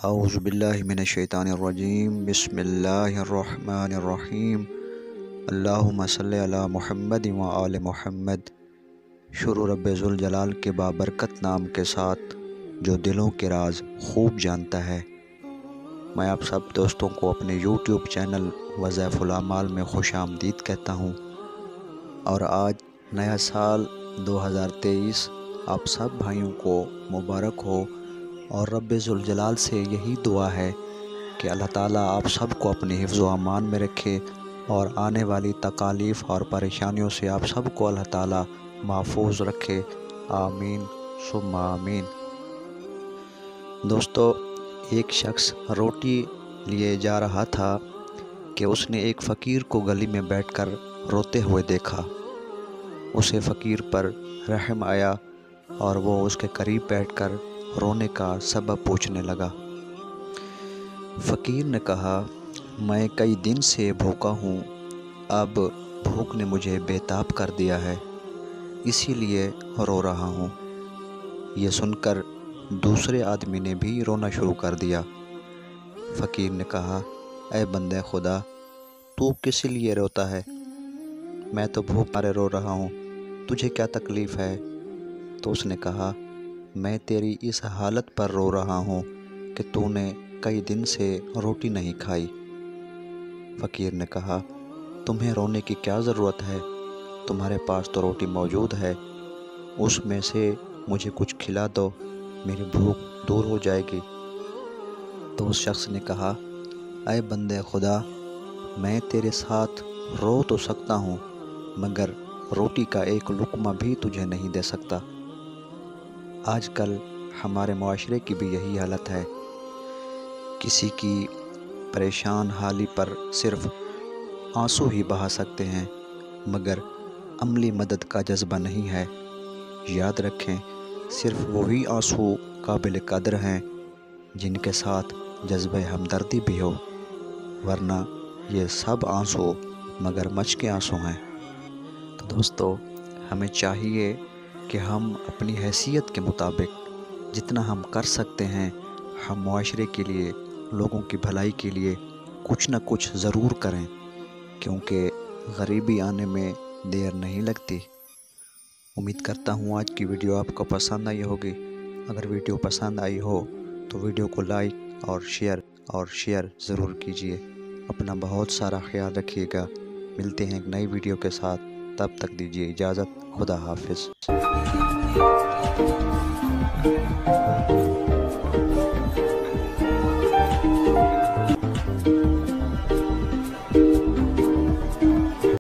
اعوذ باللہ من الشیطان الرجیم بسم اللہ الرحمن الرحیم اللہم صلی علی محمد و آل محمد۔ شروع رب ذوالجلال کے بابرکت نام کے ساتھ جو دلوں کے راز خوب جانتا ہے۔ میں آپ سب دوستوں کو اپنے یوٹیوب چینل وظائف الاعمال میں خوش آمدید کہتا ہوں، اور آج نیا سال 2023 آپ سب بھائیوں کو مبارک ہو، اور رب ذوالجلال سے یہی دعا ہے کہ اللہ تعالیٰ آپ سب کو اپنے حفظ و امان میں رکھے، اور آنے والی تکالیف اور پریشانیوں سے آپ سب کو اللہ تعالیٰ محفوظ رکھے، آمین ثم آمین۔ دوستو، ایک شخص روٹی لیے جا رہا تھا کہ اس نے ایک فقیر کو گلی میں بیٹھ کر روتے ہوئے دیکھا۔ اسے فقیر پر رحم آیا اور وہ اس کے قریب بیٹھ کر رونے کا سبب پوچھنے لگا۔ فقیر نے کہا، میں کئی دن سے بھوکا ہوں، اب بھوک نے مجھے بے تاب کر دیا ہے، اسی لیے رو رہا ہوں۔ یہ سن کر دوسرے آدمی نے بھی رونا شروع کر دیا۔ فقیر نے کہا، اے بندے خدا، تو کس لیے روتا ہے؟ میں تو بھوک مارے رو رہا ہوں، تجھے کیا تکلیف ہے؟ تو اس نے کہا، میں تیری اس حالت پر رو رہا ہوں کہ تو نے کئی دن سے روٹی نہیں کھائی۔ فقیر نے کہا، تمہیں رونے کی کیا ضرورت ہے؟ تمہارے پاس تو روٹی موجود ہے، اس میں سے مجھے کچھ کھلا دو، میری بھوک دور ہو جائے گی۔ تو اس شخص نے کہا، اے بندے خدا، میں تیرے ساتھ رو تو سکتا ہوں، مگر روٹی کا ایک لقمہ بھی تجھے نہیں دے سکتا۔ آج کل ہمارے معاشرے کی بھی یہی حالت ہے، کسی کی پریشان حالی پر صرف آنسو ہی بہا سکتے ہیں، مگر عملی مدد کا جذبہ نہیں ہے۔ یاد رکھیں، صرف وہی آنسو قابل قدر ہیں جن کے ساتھ جذبہ ہمدردی بھی ہو، ورنہ یہ سب آنسو مگرمچھ کے آنسو ہیں۔ تو دوستو، ہمیں چاہیے کہ ہم اپنی حیثیت کے مطابق جتنا ہم کر سکتے ہیں، ہم معاشرے کے لیے، لوگوں کی بھلائی کے لیے کچھ نہ کچھ ضرور کریں، کیونکہ غریبی آنے میں دیر نہیں لگتی۔ امید کرتا ہوں آج کی ویڈیو آپ کو پسند آئی ہوگی۔ اگر ویڈیو پسند آئی ہو تو ویڈیو کو لائک اور شیئر ضرور کیجیے۔ اپنا بہت سارا خیال رکھیے گا۔ ملتے ہیں ایک نئی ویڈیو کے ساتھ، تب تک دیجیے اجازت۔ خدا حافظ۔